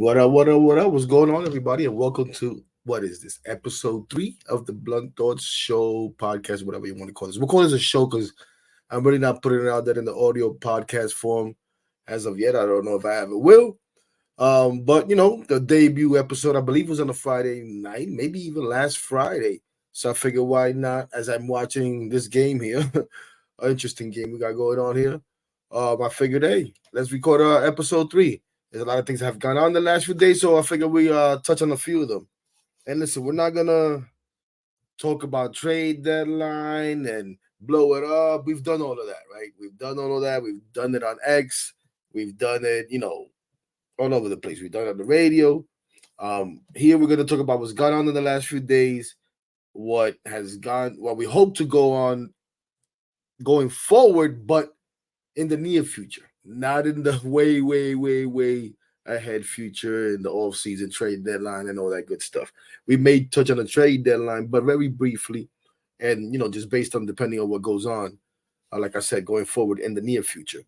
What up, what up, what up? What's going on, everybody? And welcome to what is this? Episode 3 of the Blunt Thoughts Show podcast, whatever you want to call this. We'll call this a show because I'm really not putting it out there in the audio podcast form as of yet. I don't know if I ever will. But the debut episode, I believe, was on a Friday night, maybe even last Friday. So I figured why not as I'm watching this game here. An interesting game we got going on here. I figured, hey, let's record episode 3. There's a lot of things that have gone on the last few days, so I figured we touch on a few of them. And listen, we're not gonna talk about trade deadline and blow it up. We've done all of that, right? We've done all of that. We've done it on X. We've done it, all over the place. We've done it on the radio. Here we're gonna talk about what's gone on in the last few days, what we hope to go on going forward, but in the near future, not in the way, way, way, way ahead future in the off-season trade deadline and all that good stuff. We may touch on the trade deadline, but very briefly, and just based on depending on what goes on, like I said, going forward in the near future.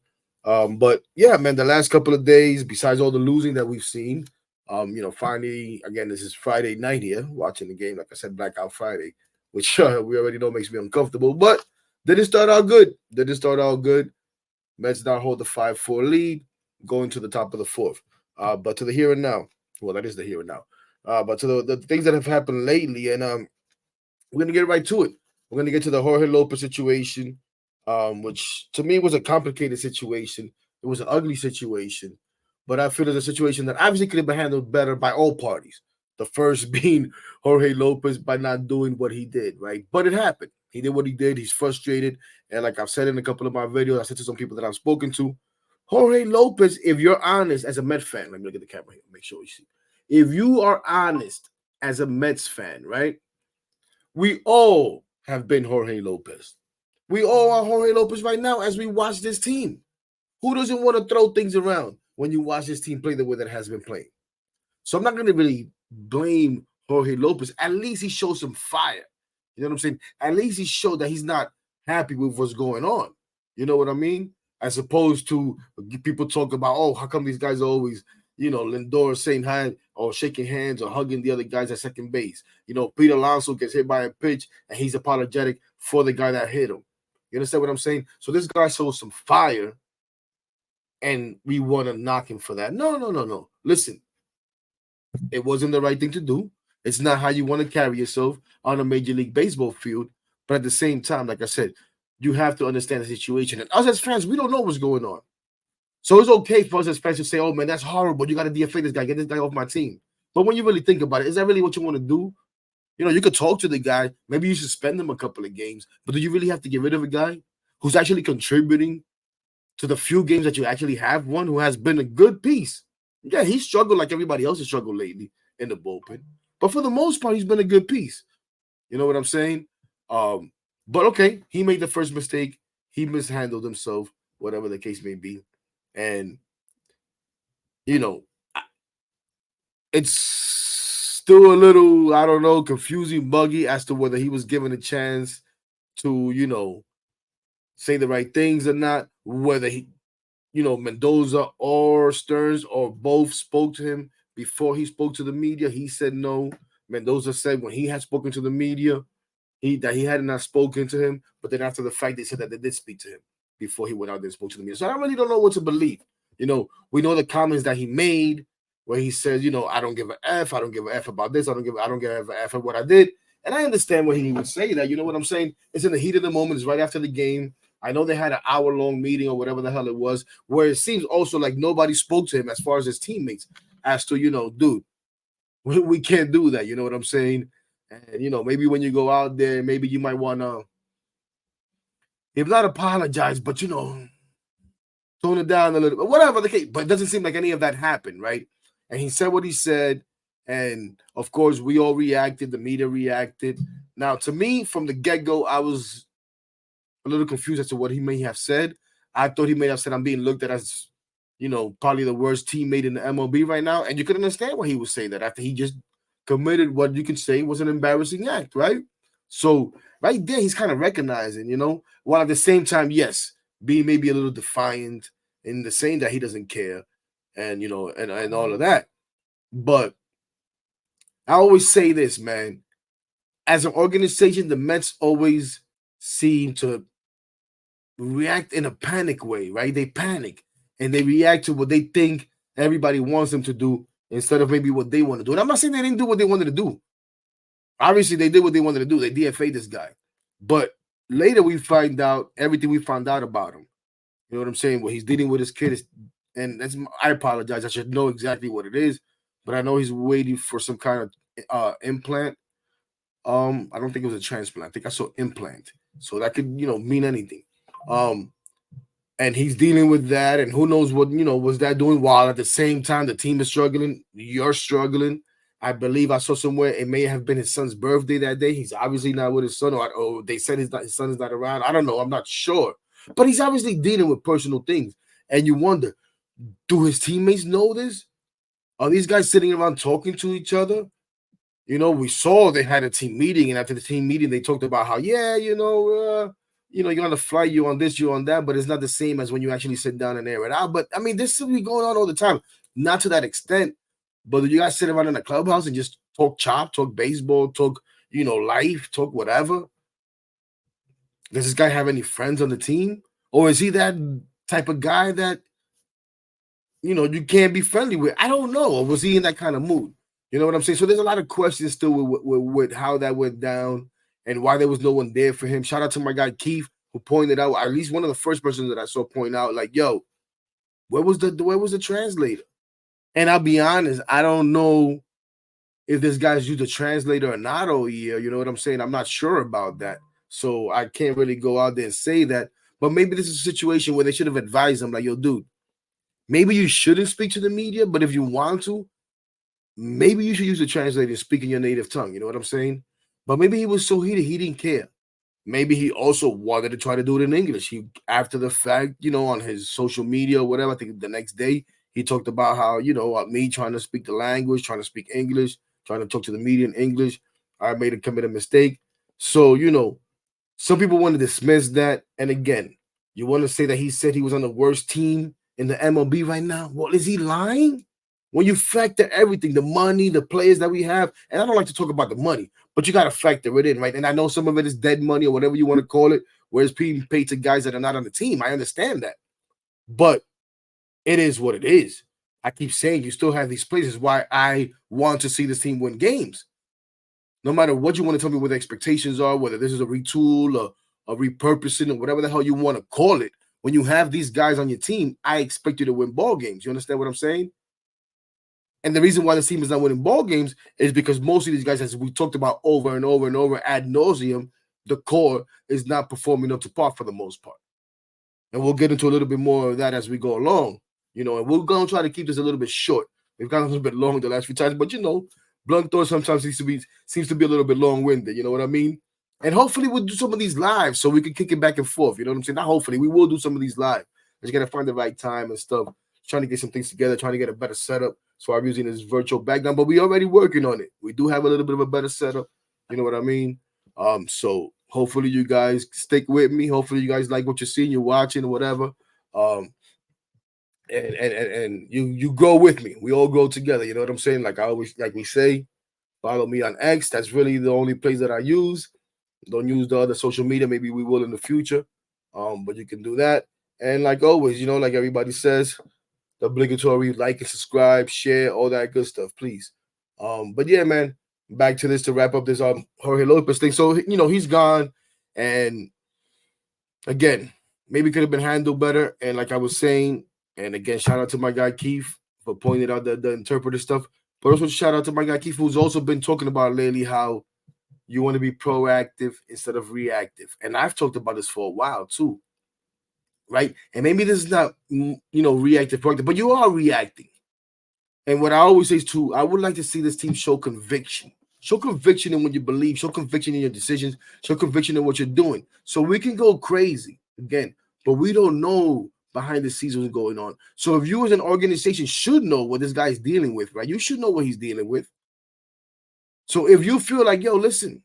But yeah, man, the last couple of days, besides all the losing that we've seen, finally, again, this is Friday night here, watching the game. Like I said, Blackout Friday, which we already know makes me uncomfortable. But did it start out good? Did it start out good? Mets now hold the 5-4 lead, going to the top of the fourth. But to the here and now, well, that is the here and now. But to the things that have happened lately, and we're gonna get right to it. We're gonna get to the Jorge Lopez situation, which to me was a complicated situation. It was an ugly situation, but I feel it's a situation that obviously could have been handled better by all parties. The first being Jorge Lopez by not doing what he did, right? But it happened. He did what he did. He's frustrated. And like I've said in a couple of my videos, I said to some people that I've spoken to, Jorge Lopez, if you're honest as a Met fan, let me look at the camera here, make sure you see. If you are honest as a Mets fan, right? We all have been Jorge Lopez. We all are Jorge Lopez right now as we watch this team. Who doesn't want to throw things around when you watch this team play the way that it has been playing? So I'm not going to really blame Jorge Lopez. At least he showed some fire. You know what I'm saying? At least he showed that he's not happy with what's going on. You know what I mean? As opposed to people talk about, oh, how come these guys are always, Lindor saying hi or shaking hands or hugging the other guys at second base. Peter Alonso gets hit by a pitch and he's apologetic for the guy that hit him. You understand what I'm saying? So this guy shows some fire and we want to knock him for that. No, no, no, no. Listen, it wasn't the right thing to do. It's not how you want to carry yourself on a Major League Baseball field. But at the same time, like I said, you have to understand the situation. And us as fans, we don't know what's going on. So it's okay for us as fans to say, oh, man, that's horrible. You got to DFA this guy. Get this guy off my team. But when you really think about it, is that really what you want to do? You could talk to the guy. Maybe you suspend him a couple of games. But do you really have to get rid of a guy who's actually contributing to the few games that you actually have won, who has been a good piece? Yeah, he struggled like everybody else has struggled lately in the bullpen. But for the most part, he's been a good piece. You know what I'm saying? But okay, he made the first mistake. He mishandled himself, whatever the case may be. And, it's still a little, I don't know, confusing, buggy as to whether he was given a chance to, say the right things or not, whether Mendoza or Stearns or both spoke to him before he spoke to the media. He said no. Mendoza said when he had spoken to the media, that he had not spoken to him, but then after the fact, they said that they did speak to him before he went out there and spoke to the media. So I really don't know what to believe. We know the comments that he made where he says, I don't give a F. I don't give a F about this. I don't give a F of what I did. And I understand what he would say that. You know what I'm saying? It's in the heat of the moment. It's right after the game. I know they had an hour-long meeting or whatever the hell it was, where it seems also like nobody spoke to him as far as his teammates as to, dude, we can't do that. You know what I'm saying? And, maybe when you go out there, maybe you might want to, if not apologize, but, tone it down a little bit, whatever the case. But it doesn't seem like any of that happened, right? And he said what he said. And, of course, we all reacted. The media reacted. Now, to me, from the get-go, I was a little confused as to what he may have said. I thought he may have said I'm being looked at as, probably the worst teammate in the MLB right now. And you could understand why he was saying that after he just committed what you can say was an embarrassing act, right? So right there, he's kind of recognizing, while at the same time, yes, being maybe a little defiant in the saying that he doesn't care and, and all of that. But I always say this, man. As an organization, the Mets always seem to react in a panic way, right? They panic and they react to what they think everybody wants them to do instead of maybe what they want to do. And I'm not saying they didn't do what they wanted to do. Obviously, they did what they wanted to do. They DFA'd this guy. But later we find out everything we found out about him. You know what I'm saying? What he's dealing with his kid is, and that's, I apologize. I should know exactly what it is, but I know he's waiting for some kind of implant. I don't think it was a transplant. I think I saw implant. So that could, mean anything. Um, and he's dealing with that, and who knows what was that doing, while at the same time the team is struggling, you're struggling. I believe I saw somewhere it may have been his son's birthday that day. He's obviously not with his son, or they said his son is not around. I don't know, I'm not sure, but he's obviously dealing with personal things, and you wonder, do his teammates know this? Are these guys sitting around talking to each other? We saw they had a team meeting, and after the team meeting, they talked about how, yeah, you're on the fly, you on this, you on that, but it's not the same as when you actually sit down and air it out. But I mean, this will be going on all the time, not to that extent. But you guys sit around in a clubhouse and just talk chop, talk baseball, talk, life, talk whatever. Does this guy have any friends on the team, or is he that type of guy that you can't be friendly with? I don't know. Or was he in that kind of mood? You know what I'm saying? So there's a lot of questions still with how that went down and why there was no one there for him. Shout out to my guy Keith, who pointed out, at least one of the first persons that I saw point out, like, yo, where was the translator? And I'll be honest, I don't know if this guy's used a translator or not all year. You know what I'm saying? I'm not sure about that. So I can't really go out there and say that. But maybe this is a situation where they should have advised him, like, yo, dude, maybe you shouldn't speak to the media, but if you want to, maybe you should use a translator and speak in your native tongue. You know what I'm saying? But maybe he was so heated, he didn't care. Maybe he also wanted to try to do it in English. He, after the fact, on his social media or whatever, I think the next day, he talked about how, me trying to speak the language, trying to speak English, trying to talk to the media in English, I made a commit a mistake. So, some people want to dismiss that. And again, you want to say that he said he was on the worst team in the MLB right now? Well, is he lying? When you factor everything, the money, the players that we have, and I don't like to talk about the money, but you got to factor it in, right? And I know some of it is dead money or whatever you want to call it, where it's being paid to guys that are not on the team. I understand that. But it is what it is. I keep saying you still have these players. Is why I want to see this team win games. No matter what you want to tell me what the expectations are, whether this is a retool or a repurposing or whatever the hell you want to call it, when you have these guys on your team, I expect you to win ball games. You understand what I'm saying? And the reason why the team is not winning ball games is because most of these guys, as we talked about over and over and over ad nauseum, the core is not performing up to par for the most part. And we'll get into a little bit more of that as we go along, and we're going to try to keep this a little bit short. We've gone a little bit long the last few times, but Blunt Thought sometimes seems to be a little bit long-winded, you know what I mean? And hopefully we'll do some of these live so we can kick it back and forth, you know what I'm saying? Not hopefully, we will do some of these live. Just got to find the right time and stuff, trying to get some things together, trying to get a better setup. So I'm using this virtual background, but we already working on it. We do have a little bit of a better setup, you know what I mean? So hopefully you guys stick with me. Hopefully you guys like what you're seeing, you're watching, or whatever. And you grow with me. We all grow together. You know what I'm saying? Like we say, follow me on X. That's really the only place that I use. Don't use the other social media. Maybe we will in the future. But you can do that. And like always, like everybody says, the obligatory like and subscribe, share, all that good stuff, please. But yeah, man, back to this to wrap up this Jorge Lopez thing. So he's gone, and again, maybe could have been handled better. And like I was saying, and again, shout out to my guy Keith for pointing out the interpreter stuff. But also shout out to my guy Keith, who's also been talking about lately how you want to be proactive instead of reactive. And I've talked about this for a while too, right? And maybe this is not reactive, proactive, but you are reacting. And what I always say is too, I would like to see this team show conviction. Show conviction in what you believe. Show conviction in your decisions. Show conviction in what you're doing. So we can go crazy again, but we don't know behind the scenes what's going on. So if you as an organization should know what this guy's dealing with, right? You should know what he's dealing with. So if you feel like, yo, listen,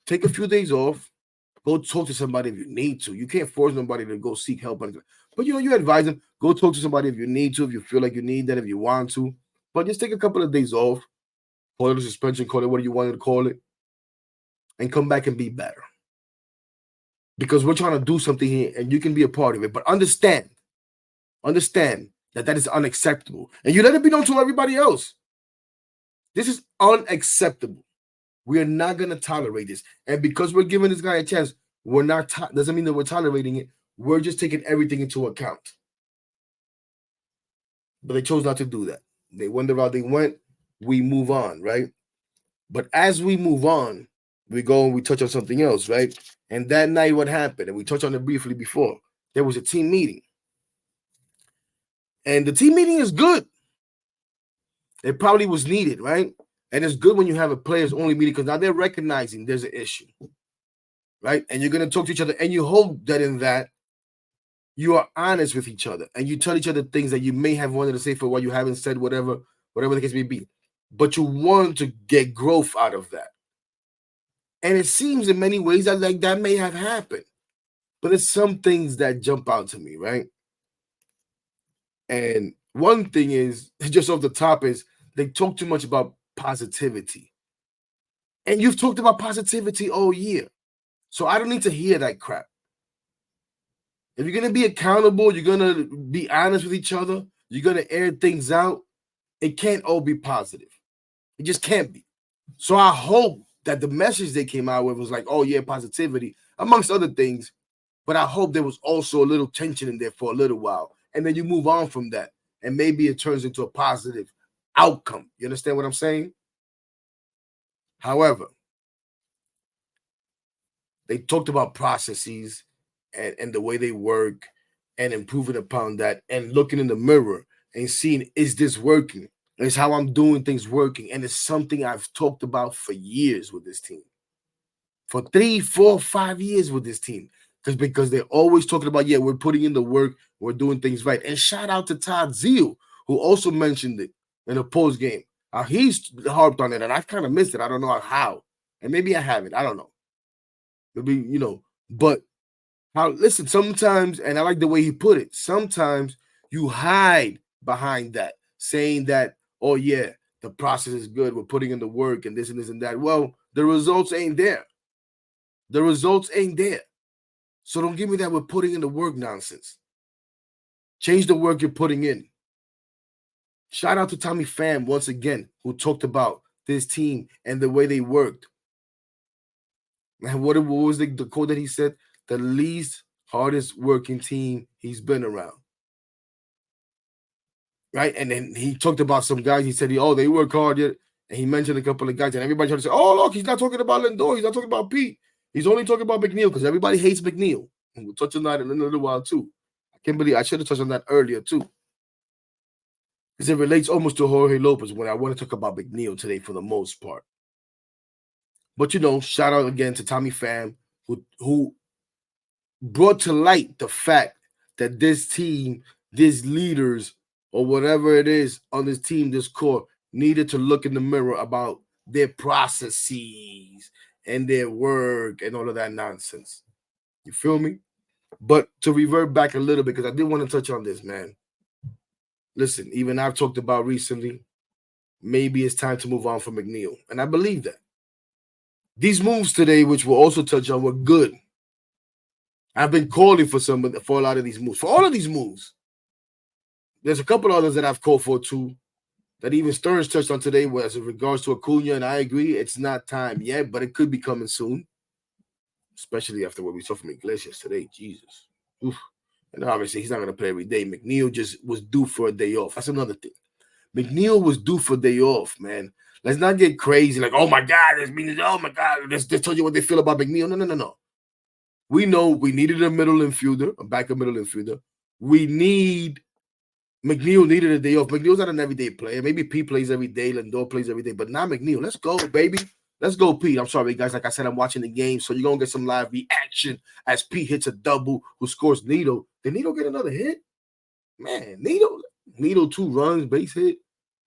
take a few days off, Go talk to somebody if you need to. You can't force nobody to go seek help. But you advise them, go talk to somebody if you need to, if you feel like you need that, if you want to. But just take a couple of days off, call it a suspension, call it what you wanted to call it, and come back and be better. Because we're trying to do something here and you can be a part of it. But understand that is unacceptable. And you let it be known to everybody else. This is unacceptable. We are not going to tolerate this. And because we're giving this guy a chance, we're not, doesn't mean that we're tolerating it. We're just taking everything into account. But they chose not to do that. They went the route they went. We move on, right? But as we move on, we go and we touch on something else, right? And that night, what happened? And we touched on it briefly before. There was a team meeting. And the team meeting is good. It probably was needed, right? And it's good when you have a players-only meeting because now they're recognizing there's an issue, right? And you're going to talk to each other. And you hope that in that, you are honest with each other. And you tell each other things that you may have wanted to say for what you haven't said, whatever the case may be. But you want to get growth out of that. And it seems in many ways that like that may have happened. But there's some things that jump out to me, right? And one thing is, just off the top, is they talk too much about positivity. And you've talked about positivity all year. So I don't need to hear that crap. If you're going to be accountable, you're going to be honest with each other, you're going to air things out, it can't all be positive. It just can't be. So I hope that the message they came out with was like, oh yeah, positivity, amongst other things. But I hope there was also a little tension in there for a little while. And then you move on from that. And maybe it turns into a positive outcome. You understand what I'm saying? However, they talked about processes and the way they work and improving upon that and looking in the mirror and seeing, is this working? Is how I'm doing things working? And it's something I've talked about for years with this team. For 3, 4, 5 years with this team. Because they're always talking about, yeah, we're putting in the work, we're doing things right. And shout out to Todd Zeal, who also mentioned it in a post game. He's harped on it, and I've kind of missed it. I don't know how. And maybe I haven't. I don't know. Maybe, but listen, sometimes, and I like the way he put it, sometimes you hide behind that, saying that, oh, yeah, the process is good, we're putting in the work and this and that. Well, the results ain't there. The results ain't there. So don't give me that we're putting in the work nonsense. Change the work you're putting in. Shout out to Tommy Pham once again, who talked about this team and the way they worked. And what was the quote that he said? The least hardest working team he's been around. Right? And then he talked about some guys. He said, they work hard. And he mentioned a couple of guys. And everybody tried to say, oh, look, he's not talking about Lindor. He's not talking about Pete. He's only talking about McNeil because everybody hates McNeil. And we'll touch on that in a little while, too. I can't believe I should have touched on that earlier, too. Because it relates almost to Jorge Lopez when I want to talk about McNeil today for the most part. But, shout out again to Tommy Pham, who brought to light the fact that this team, these leaders, or whatever it is on this team, this core, needed to look in the mirror about their processes and their work and all of that nonsense. You feel me? But to revert back a little bit, because I did want to touch on this, man. Listen, even I've talked about recently, maybe it's time to move on from McNeil. And I believe that. These moves today, which we'll also touch on, were good. I've been calling for a lot of these moves. For all of these moves, there's a couple others that I've called for too, that even Stearns touched on today, as in regards to Acuna, and I agree, it's not time yet, but it could be coming soon, especially after what we saw from Iglesias today. Jesus. Oof. And obviously, he's not going to play every day. McNeil just was due for a day off. That's another thing. McNeil was due for a day off, man. Let's not get crazy like, oh, my God, oh, my God, let's tell you what they feel about McNeil. No. We know we needed a middle infielder, a backup middle infielder. McNeil needed a day off. McNeil's not an everyday player. Maybe Pete plays every day, Lindor plays every day, but not McNeil. Let's go, baby. Let's go, Pete. I'm sorry, guys. Like I said, I'm watching the game, so you're going to get some live reaction as Pete hits a double, who scores Nito. Did Nito get another hit? Man, Nito 2 runs, base hit,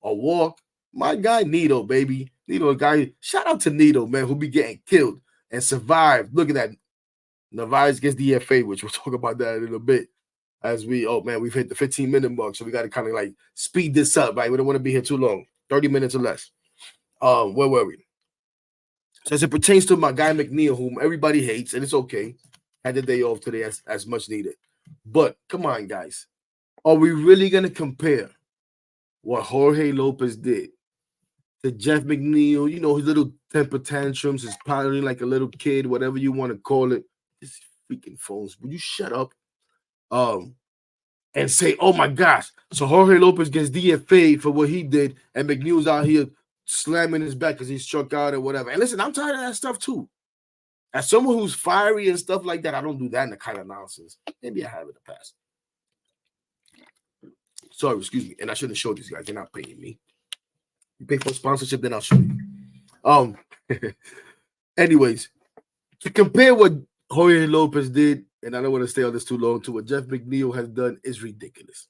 a walk. My guy, Nito, baby. Nito, guy. Shout out to Nito, man, who be getting killed and survived. Look at that. Narvaez gets DFA, which we'll talk about that in a bit. As we've hit the 15-minute mark, so we got to kind of like speed this up, right? We don't want to be here too long, 30 minutes or less. Where were we? So as it pertains to my guy McNeil, whom everybody hates, and it's okay, had the day off today as much needed. But come on, guys, are we really gonna compare what Jorge Lopez did to Jeff McNeil? You know, his little temper tantrums, his pouting like a little kid, whatever you want to call it. This freaking phones. Would you shut up? And say, oh my gosh, so Jorge Lopez gets DFA for what he did, and McNeil's out here slamming his back because he struck out or whatever. And listen, I'm tired of that stuff too. As someone who's fiery and stuff like that, I don't do that in the kind of nonsense. Maybe I have in the past. Sorry, excuse me. And I shouldn't show these guys. They're not paying me. You pay for sponsorship, then I'll show you. Anyways, to compare what Jorge Lopez did, and I don't want to stay on this too long, to what Jeff McNeil has done is ridiculous.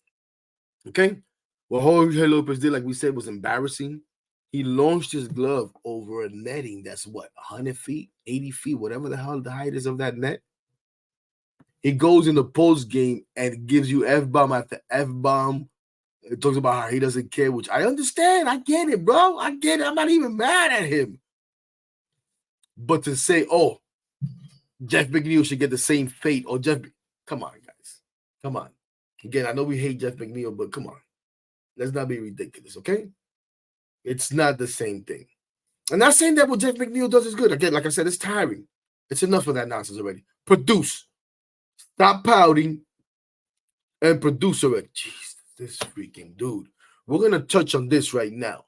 Okay? What Jorge Lopez did, like we said, was embarrassing. He launched his glove over a netting that's what, 100 feet, 80 feet, whatever the hell the height is of that net. He goes in the post game and gives you F-bomb after F-bomb. It talks about how he doesn't care, which I understand. I get it, bro. I get it. I'm not even mad at him. But to say, oh, Jeff McNeil should get the same fate, or come on, guys. Come on. Again, I know we hate Jeff McNeil, but come on. Let's not be ridiculous, okay? It's not the same thing. I'm not saying that what Jeff McNeil does is good. Again, like I said, it's tiring. It's enough of that nonsense already. Produce. Stop pouting and produce already. Jeez, this freaking dude. We're going to touch on this right now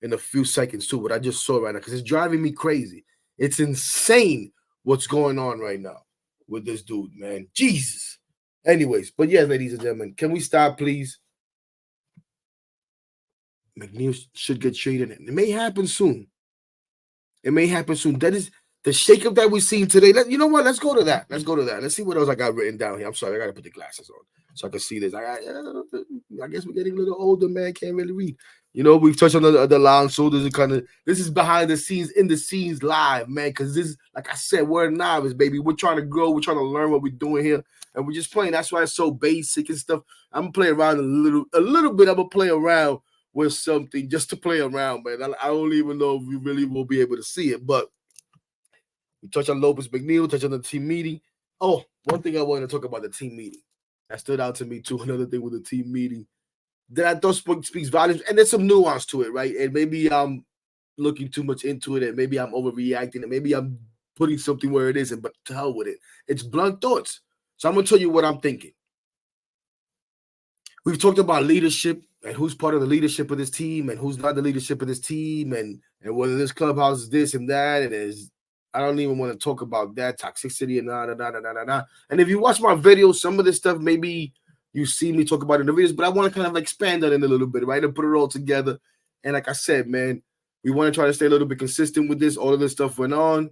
in a few seconds too, what I just saw right now, because it's driving me crazy. It's insane what's going on right now with this dude, man. Jesus. Anyways, but yeah, ladies and gentlemen, can we stop, please? McNeil should get traded. It may happen soon. It may happen soon. That is the shakeup that we've seen today. You know what? Let's go to that. Let's see what else I got written down here. I'm sorry, I got to put the glasses on so I can see this. I guess we're getting a little older, man. Can't really read. You know, we've touched on the Alonso. This is behind the scenes, in the scenes live, man. Because this, like I said, we're novice, baby. We're trying to grow. We're trying to learn what we're doing here, and we're just playing. That's why it's so basic and stuff. I'm gonna play around a little bit. I'm gonna play around with something just to play around, man. I don't even know if we really will be able to see it, but we touch on Lopez McNeil, touch on the team meeting. Oh, one thing I wanted to talk about the team meeting that stood out to me too. Another thing with the team meeting that I thought speaks volumes, and there's some nuance to it, right? And maybe I'm looking too much into it, and maybe I'm overreacting, and maybe I'm putting something where it isn't. But to hell with it. It's blunt thoughts. So I'm gonna tell you what I'm thinking. We've talked about leadership and who's part of the leadership of this team and who's not the leadership of this team, and whether this clubhouse is this and that. And I don't even want to talk about that toxicity and nah. And if you watch my videos, some of this stuff maybe you see me talk about in the videos, but I want to kind of expand on it a little bit, right? And put it all together. And like I said, man, we want to try to stay a little bit consistent with this. All of this stuff went on.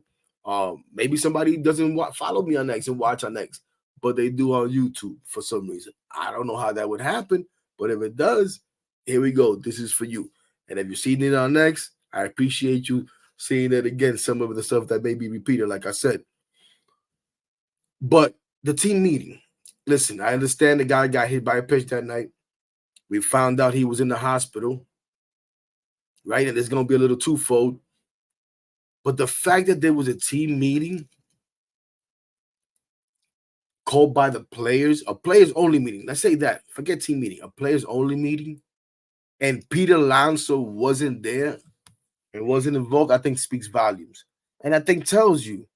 Maybe somebody doesn't follow me on X and watch on X, but they do on YouTube for some reason. I don't know how that would happen, but if it does, here we go. This is for you. And if you've seen it on X, I appreciate you seeing it again. Some of the stuff that may be repeated, like I said. But the team meeting. Listen, I understand the guy got hit by a pitch that night. We found out he was in the hospital, right? And it's going to be a little twofold. But the fact that there was a team meeting called by the players, a players-only meeting. Let's say that. Forget team meeting. A players-only meeting. And Peter Alonso wasn't there and wasn't involved, I think speaks volumes. And I think tells you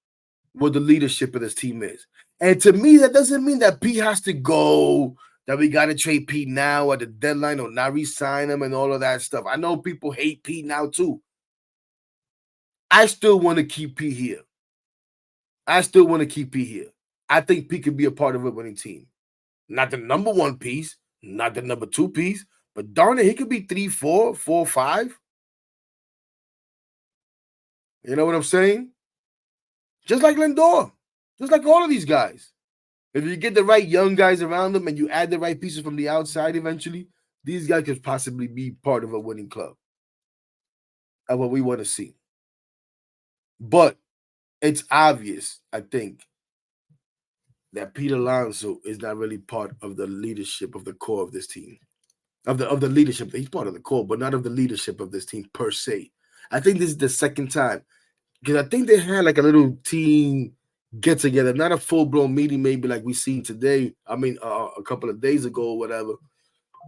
what the leadership of this team is. And to me, that doesn't mean that Pete has to go, that we got to trade Pete now at the deadline or not re-sign him and all of that stuff. I know people hate Pete now too. I still want to keep Pete here. I think Pete could be a part of a winning team. Not the number one piece, not the number two piece, but darn it, he could be 3, 4, 4, 5. You know what I'm saying? Just like Lindor, just like all of these guys. If you get the right young guys around them and you add the right pieces from the outside eventually, these guys could possibly be part of a winning club of what we want to see. But it's obvious, I think, that Pete Alonso is not really part of the leadership of the core of this team. Of the leadership. He's part of the core, but not of the leadership of this team per se. I think this is the second time. Because I think they had like a little team get together, not a full blown meeting, maybe like we seen today. I mean, a couple of days ago or whatever.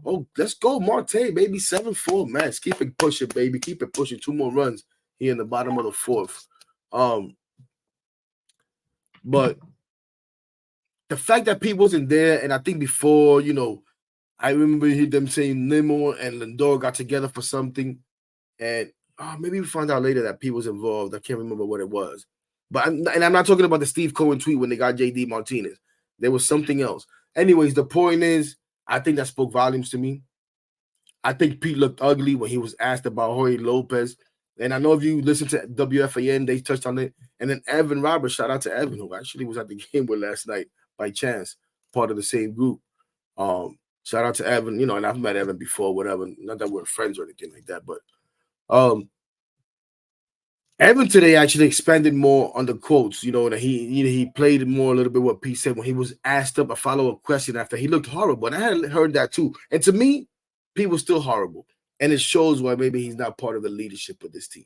Oh, let's go, Marte, baby, 7-4, man. Keep it pushing, baby. Keep it pushing. 2 more runs here in the bottom of the fourth. But the fact that Pete wasn't there, and I think before, I remember them saying Nimmo and Lindor got together for something, and maybe we found out later that Pete was involved. I can't remember what it was. But I'm not talking about the Steve Cohen tweet when they got JD Martinez. There was something else. Anyways, the point is, I think that spoke volumes to me. I think Pete looked ugly when he was asked about Jorge Lopez. And I know if you listen to WFAN, they touched on it. And then Evan Roberts, shout out to Evan, who actually was at the game with last night by chance, part of the same group. Shout out to Evan, and I've met Evan before, whatever. Not that we're friends or anything like that, but Evan today actually expanded more on the quotes, that he played more a little bit what Pete said when he was asked up a follow-up question after he looked horrible. And I had heard that too. And to me, Pete was still horrible. And it shows why maybe he's not part of the leadership of this team.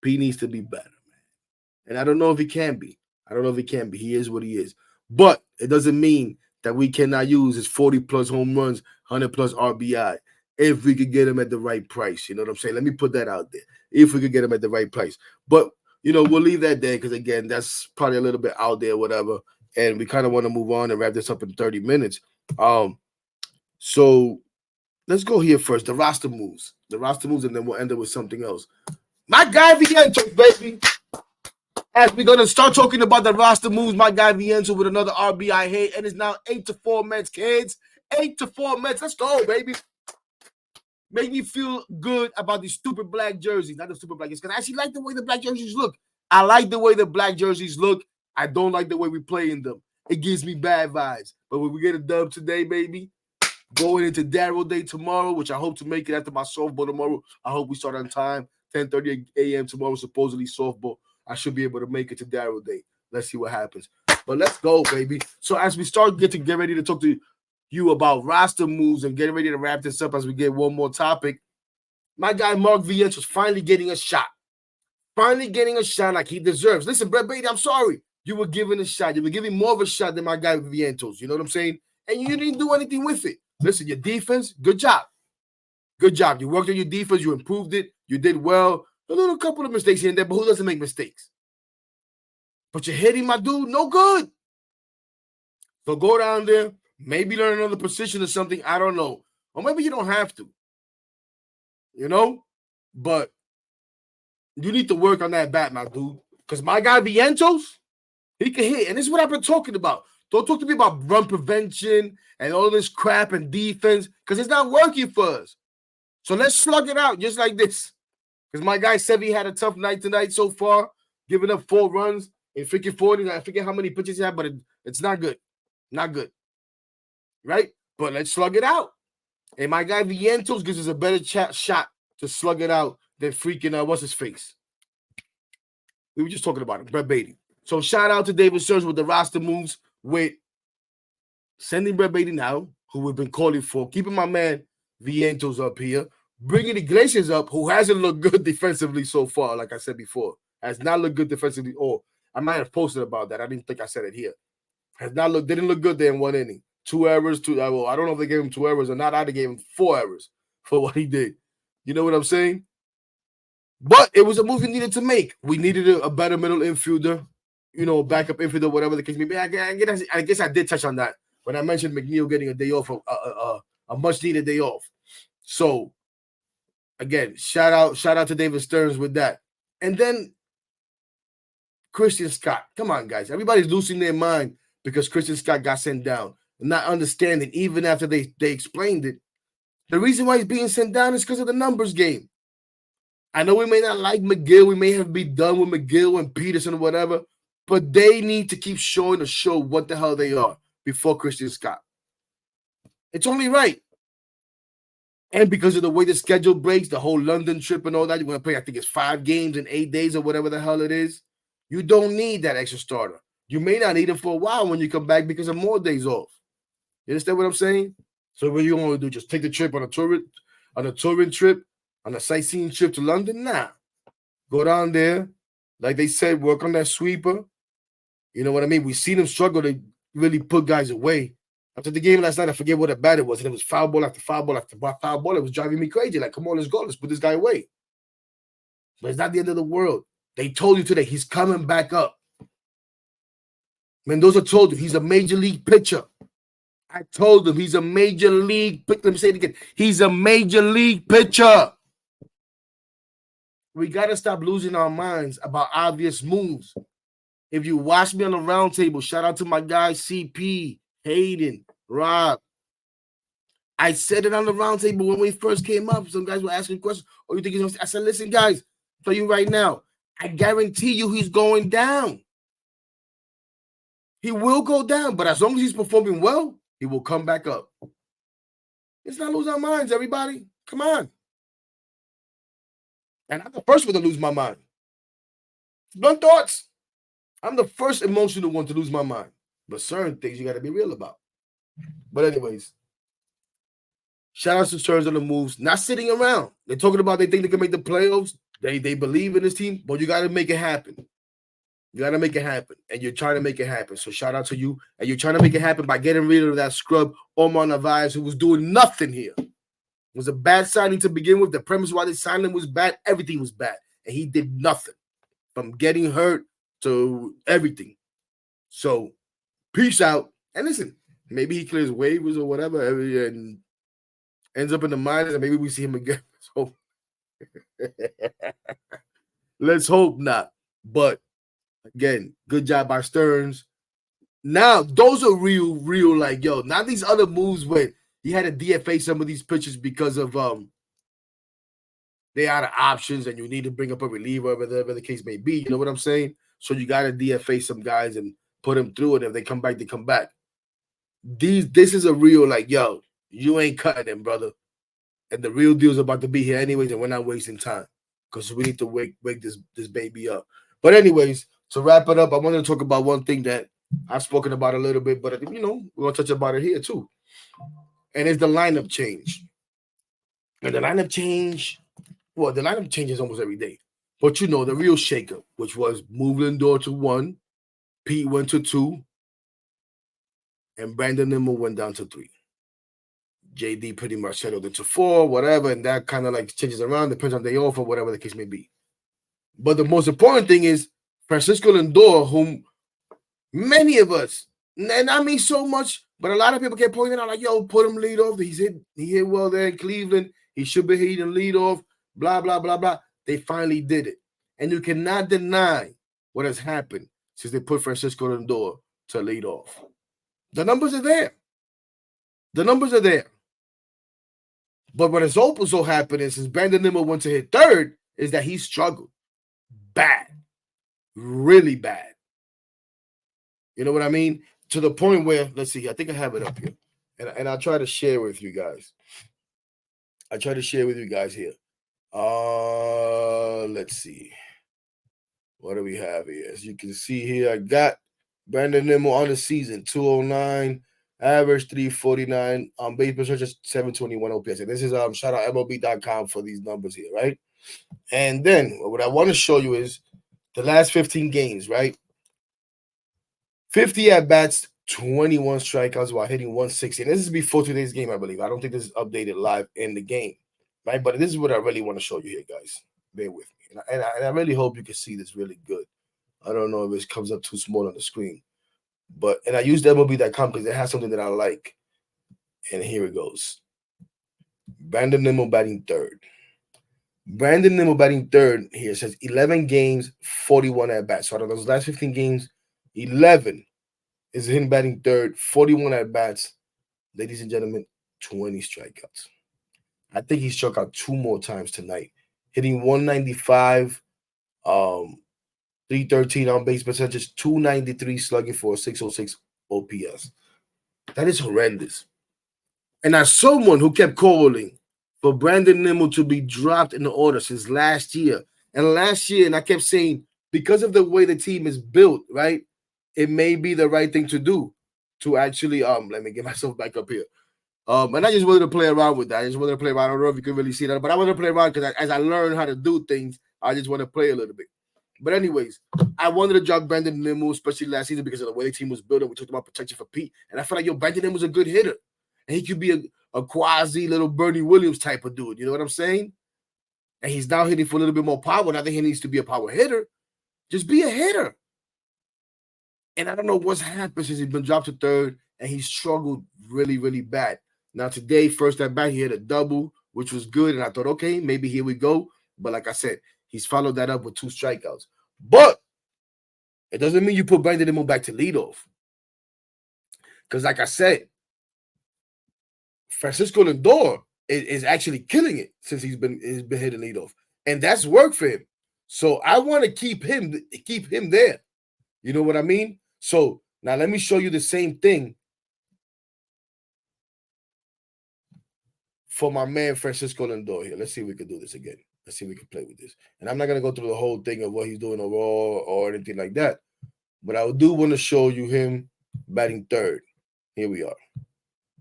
Pete needs to be better, man. And I don't know if he can be. He is what he is. But it doesn't mean that we cannot use his 40-plus home runs, 100-plus RBI, if we could get him at the right price. You know what I'm saying? Let me put that out there. If we could get him at the right price. But, we'll leave that there because, again, that's probably a little bit out there, whatever. And we kind of want to move on and wrap this up in 30 minutes. So let's go here first. The roster moves, and then we'll end it with something else. My guy Vientos, baby. As we're going to start talking about the roster moves, my guy Vientos with another RBI hit, and it's now 8-4 Mets, kids. 8-4 Mets. Let's go, baby. Make me feel good about these stupid black jerseys. Not the stupid black jerseys, because I actually like the way the black jerseys look. I like the way the black jerseys look. I don't like the way we play in them. It gives me bad vibes. But when we get a dub today, baby, going into Darryl Day tomorrow, which I hope to make it after my softball tomorrow. I hope we start on time. 10:30 a.m. tomorrow, supposedly softball. I should be able to make it to Darryl Day. Let's see what happens. But let's go, baby. So as we get ready to talk to you about roster moves and getting ready to wrap this up as we get one more topic, my guy Mark Vientos was finally getting a shot. Finally getting a shot like he deserves. Listen, Brett Beatty, I'm sorry. You were given a shot. You were giving more of a shot than my guy Vientos. You know what I'm saying? And you didn't do anything with it. Listen, your defense, good job. Good job. You worked on your defense. You improved it. You did well. A little couple of mistakes here and there, but who doesn't make mistakes? But you're hitting my dude, no good. So go down there, maybe learn another position or something. I don't know. Or maybe you don't have to. But you need to work on that bat, my dude. Because my guy Vientos, he can hit. And this is what I've been talking about. Don't talk to me about run prevention and all this crap and defense because it's not working for us. So let's slug it out just like this. Because my guy Sevy had a tough night tonight so far, giving up 4 runs in freaking 40. I forget how many pitches he had, but it's not good. Not good. Right? But let's slug it out. And my guy Vientos gives us a better shot to slug it out than freaking, what's his face? We were just talking about him, Brett Beatty. So shout out to David Searles with the roster moves with sending Brett Beatty now, who we've been calling for, keeping my man Vientos up here, bringing Iglesias up, who hasn't looked good defensively so far, like I said before. Has not looked good defensively. Oh, I might have posted about that. I didn't think I said it here. Didn't look good there in 1 inning. 2 errors. I don't know if they gave him 2 errors or not. I'd have gave him 4 errors for what he did. You know what I'm saying? But it was a move we needed to make. We needed a better middle infielder, backup infielder, whatever the case may be. I guess I did touch on that when I mentioned McNeil getting a day off, a much-needed day off. So, again, shout out to David Stearns with that. And then Christian Scott. Come on, guys. Everybody's losing their mind because Christian Scott got sent down. Not understanding, even after they explained it. The reason why he's being sent down is because of the numbers game. I know we may not like McGill. We may have been done with McGill and Peterson or whatever, but they need to keep showing the show what the hell they are before Christian Scott. It's only right. And because of the way the schedule breaks, the whole London trip and all that, you're going to play, I think it's 5 games in 8 days or whatever the hell it is. You don't need that extra starter. You may not need him for a while when you come back because of more days off. You understand what I'm saying? So what you want to do? Just take the trip on a touring trip, on a sightseeing trip to London? Nah. Go down there, like they said, work on that sweeper. You know what I mean? We see them struggle to really put guys away. After the game last night, I forget what the bat it was, and it was foul ball after foul ball after foul ball. It was driving me crazy. Like, come on, let's go. Let's put this guy away. But it's not the end of the world. They told you today he's coming back up. Mendoza told you he's a major league pitcher. I told him he's a major league. Let me say it again. He's a major league pitcher. We got to stop losing our minds about obvious moves. If you watch me on the roundtable, shout out to my guys CP, Hayden, Rob. I said it on the roundtable when we first came up. Some guys were asking questions. Oh, you think he's going to? I said, listen, guys, tell you right now, I guarantee you he's going down. He will go down, but as long as he's performing well, he will come back up. Let's not lose our minds, everybody. Come on. And I'm the first one to lose my mind. Blunt thoughts. I'm the first emotional one to lose my mind. But certain things you got to be real about. But anyways, shout out to Stearns on the moves. Not sitting around. They're talking about they think they can make the playoffs. They believe in this team, but you got to make it happen. You got to make it happen. And you're trying to make it happen. So shout out to you. And you're trying to make it happen by getting rid of that scrub, Omar Narvaez, who was doing nothing here. It was a bad signing to begin with. The premise why they signed him was bad. Everything was bad. And he did nothing. From getting hurt to everything. So peace out. And listen, maybe he clears waivers or whatever and ends up in the minors, and maybe we see him again. So let's hope not. But again, good job by Stearns. Now, those are real, like, yo, not these other moves where he had to DFA some of these pitchers because of they out of options and you need to bring up a reliever, whatever the case may be. You know what I'm saying? So you got to DFA some guys and put them through it. If they come back, they come back. This is a real, like, yo, you ain't cutting them, brother. And the real deal's about to be here anyways, and we're not wasting time because we need to wake this baby up. But anyways, to wrap it up, I wanted to talk about one thing that I've spoken about a little bit, but, you know, we're going to touch about it here too. And it's the lineup change. And the lineup change, well, the lineup changes almost every day. But, you know, the real shakeup, which was move Lindor to 1, Pete went to 2, and Brandon Nimmo went down to 3. JD pretty much settled it to 4, whatever, and that kind of like changes around, depends on day off or whatever the case may be. But the most important thing is Francisco Lindor, whom many of us, and I mean so much, but a lot of people kept pointing out, like, yo, put him lead off. He hit well there in Cleveland. He should be hitting lead off, blah, blah, blah, blah. They finally did it. And you cannot deny what has happened since they put Francisco Lindor to lead off. The numbers are there. The numbers are there. But what has also happened is since Brandon Nimmo went to hit third, is that he struggled. Bad. Really bad. You know what I mean? To the point where, let's see, I think I have it up here. And I'll try to share with you guys. Here. Let's see. What do we have here? As you can see here, I got Brandon Nimmo on the season, 209. Average 349, base percentage 721 OPS. And this is shout out MLB.com for these numbers here, right? And then what I want to show you is the last 15 games, right? 50 at bats, 21 strikeouts while hitting 160. And this is before today's game, I believe. I don't think this is updated live in the game, right? But this is what I really want to show you here, guys. Bear with me. And I really hope you can see this really good. I don't know if it comes up too small on the screen. But, and I used MLB.com because it has something that I like. And here it goes. Brandon Nimmo batting third. Brandon Nimmo batting third here says 11 games, 41 at bats. So out of those last 15 games, 11 is him batting third, 41 at bats. Ladies and gentlemen, 20 strikeouts. I think he struck out 2 more times tonight, hitting 195, 313 on base percentage, 293 slugging for a 606 OPS. That is horrendous. And as someone who kept calling for Brandon Nimmo to be dropped in the order since last year, and I kept saying, because of the way the team is built, right? it may be the right thing to do to actually let me get myself back up here. And I just wanted to play around with that. I just wanted to play around. I don't know if you can really see that, but I want to play around because as I learn how to do things, I just want to play a little bit. But anyways, I wanted to drop Brandon Nimmo, especially last season because of the way the team was built. We talked about protection for Pete, and I feel like Brandon Nimmo's a good hitter, and he could be a quasi little Bernie Williams type of dude. You know what I'm saying? And he's now hitting for a little bit more power. And I think he needs to be a power hitter. Just be a hitter. And I don't know what's happened since he's been dropped to third, and he struggled really, really bad. Now today, first at bat, he hit a double, which was good, and I thought, okay, maybe here we go. But like I said, he's followed that up with 2 strikeouts. But it doesn't mean you put Brandon Nimmo back to leadoff. Because like I said, Francisco Lindor is actually killing it since he's been hitting leadoff. And that's work for him. So I want to keep him there. You know what I mean? So now let me show you the same thing for my man Francisco Lindor here. Let's see if we can do this again. Let's see if we can play with this. And I'm not going to go through the whole thing of what he's doing overall or anything like that. But I do want to show you him batting third. Here we are.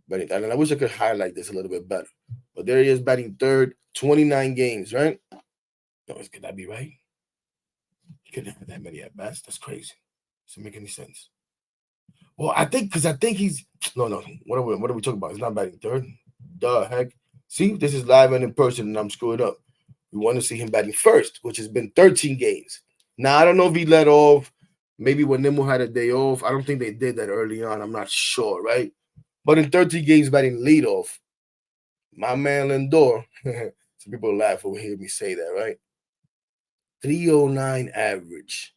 Batting third. And I wish I could highlight this a little bit better. But there he is batting third, 29 games, right? No, could that be right? He couldn't have that many at bats. That's crazy. Doesn't make any sense. Well, I think he's no. What are we talking about? He's not batting third. Duh, heck. See, this is live and in person, and I'm screwed up. We want to see him batting first, which has been 13 games. Now, I don't know if he let off. Maybe when Nimmo had a day off. I don't think they did that early on. I'm not sure, right? But in 13 games batting leadoff, my man Lindor, some people laugh when we hear me say that, right? 309 average,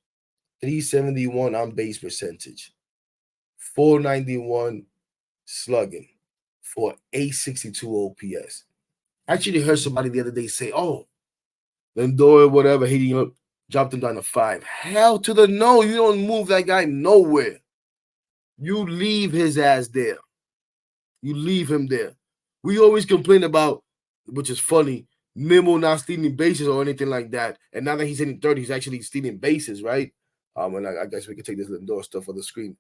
371 on base percentage, 491 slugging for 862 OPS. I actually heard somebody the other day say, oh, Lindor, whatever, he dropped him down to 5. Hell to the no. You don't move that guy nowhere. You leave his ass there. You leave him there. We always complain about, which is funny, Nimmo not stealing bases or anything like that. And now that he's hitting 30, he's actually stealing bases, right? And I guess we can take this Lindor stuff on the screen.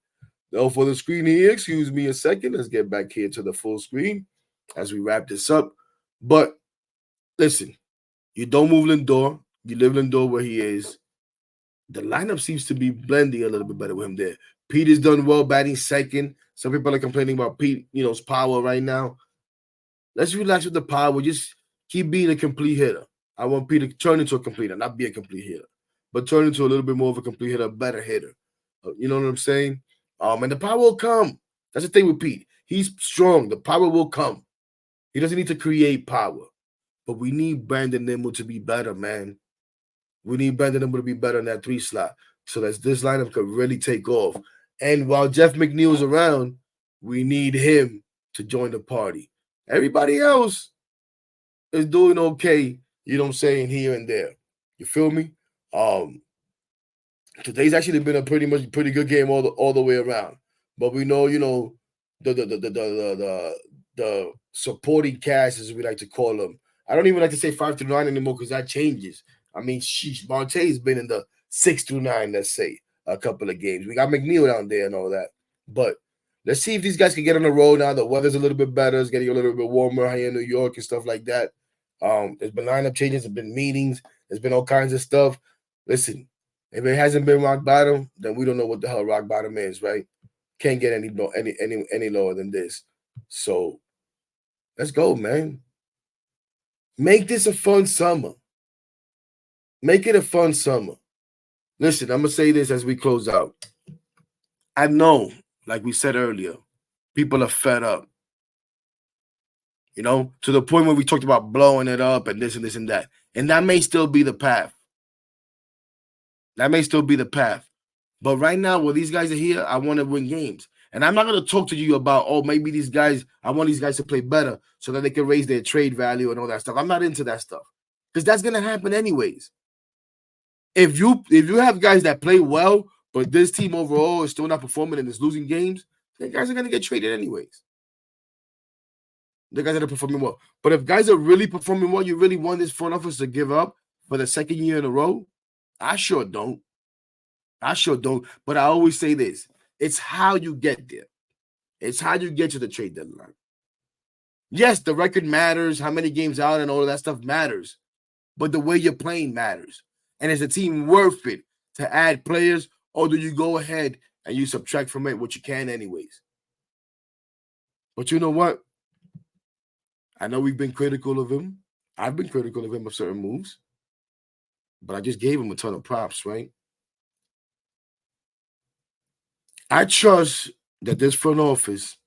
No, for the screen here, excuse me a second. Let's get back here to the full screen as we wrap this up. But listen, you don't move Lindor. You leave Lindor where he is. The lineup seems to be blending a little bit better with him there. Pete has done well batting second. Some people are complaining about Pete, his power right now. Let's relax with the power. Just keep being a complete hitter. I want Pete to turn into a complete hitter, not be a complete hitter, but turn into a little bit more of a complete hitter, a better hitter. You know what I'm saying? And the power will come. That's the thing with Pete. He's strong. The power will come. He doesn't need to create power. But we need Brandon Nimmo to be better, man. We need Brandon Nimmo to be better in that 3 slot so that this lineup could really take off. And while Jeff McNeil's around, we need him to join the party. Everybody else is doing okay, you know what I'm saying, here and there. You feel me? Today's actually been a pretty good game all the way around. But we know, the supporting cast, as we like to call them. I don't even like to say 5 through 9 anymore because that changes. I mean, Monte's been in the 6 through 9, let's say, a couple of games. We got McNeil down there and all that. But let's see if these guys can get on the road now. The weather's a little bit better. It's getting a little bit warmer here in New York and stuff like that. There's been lineup changes. There's been meetings. There's been all kinds of stuff. Listen, if it hasn't been rock bottom, then we don't know what the hell rock bottom is, right? Can't get any lower than this. So let's go, man. Make this a fun summer. Make it a fun summer. Listen, I'm going to say this as we close out. I know, like we said earlier, people are fed up. To the point where we talked about blowing it up and this and that. And that may still be the path. But right now, when these guys are here, I want to win games. And I'm not going to talk to you about, maybe these guys, I want these guys to play better so that they can raise their trade value and all that stuff. I'm not into that stuff because that's going to happen anyways. If you have guys that play well, but this team overall is still not performing and is losing games, then guys are going to get traded anyways. The guys that are performing well. But if guys are really performing well, you really want this front office to give up for the second year in a row? I sure don't. I sure don't. But I always say this. It's how you get there. It's how you get to the trade deadline. Yes, the record matters, how many games out and all of that stuff matters. But the way you're playing matters. And is the team worth it to add players, or do you go ahead and you subtract from it what you can anyways? But you know what? I know we've been critical of him. I've been critical of him of certain moves. But I just gave him a ton of props, right? I trust that this front office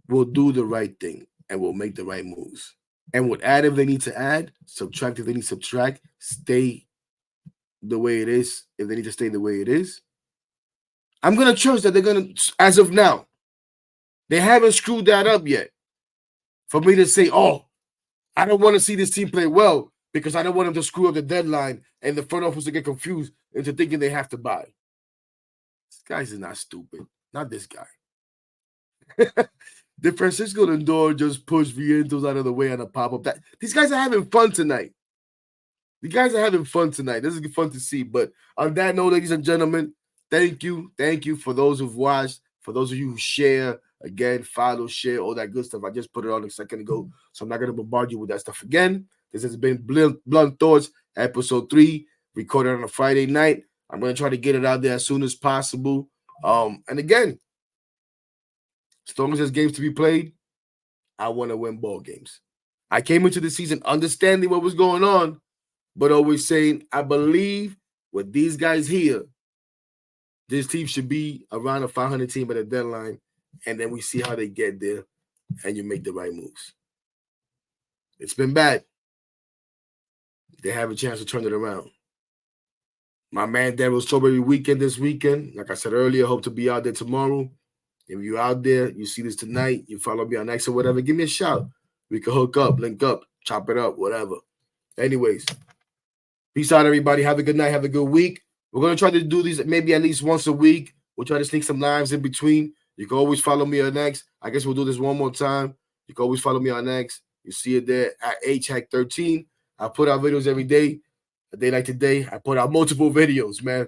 will do the right thing and will make the right moves. And would add if they need to add, subtract if they need to subtract, stay the way it is if they need to stay the way it is. I'm going to trust that they're going to, as of now, they haven't screwed that up yet. For me to say, oh, I don't want to see this team play well because I don't want them to screw up the deadline and the front office to get confused into thinking they have to buy. This guy's not stupid. Not this guy. The Francisco Lindor just pushed Vientos out of the way on a pop-up. These guys are having fun tonight. The guys are having fun tonight. This is fun to see. But on that note, ladies and gentlemen, thank you. Thank you for those who've watched, for those of you who share, again, follow, share, all that good stuff. I just put it on a second ago, so I'm not going to bombard you with that stuff again. This has been Blunt Thoughts, episode 3, recorded on a Friday night. I'm going to try to get it out there as soon as possible. And again, as long as there's games to be played, I want to win ball games. I came into the season understanding what was going on, but always saying, I believe with these guys here, this team should be around a 500 team at the deadline, and then we see how they get there, and you make the right moves. It's been bad. They have a chance to turn it around. My man Daryl's Strawberry Weekend this weekend. Like I said earlier, hope to be out there tomorrow. If you're out there, you see this tonight, you follow me on X or whatever, give me a shout. We can hook up, link up, chop it up, whatever. Anyways, peace out, everybody. Have a good night. Have a good week. We're going to try to do these maybe at least once a week. We'll try to sneak some lives in between. You can always follow me on X. I guess we'll do this one more time. You can always follow me on X. You see it there at HHack13. I put out videos every day. A day like today, I put out multiple videos, man.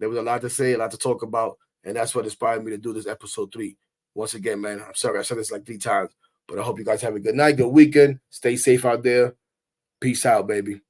There was a lot to say, a lot to talk about, and that's what inspired me to do this episode 3. Once again, man, I'm sorry I said this like 3 times, but I hope you guys have a good night, good weekend. Stay safe out there. Peace out, baby.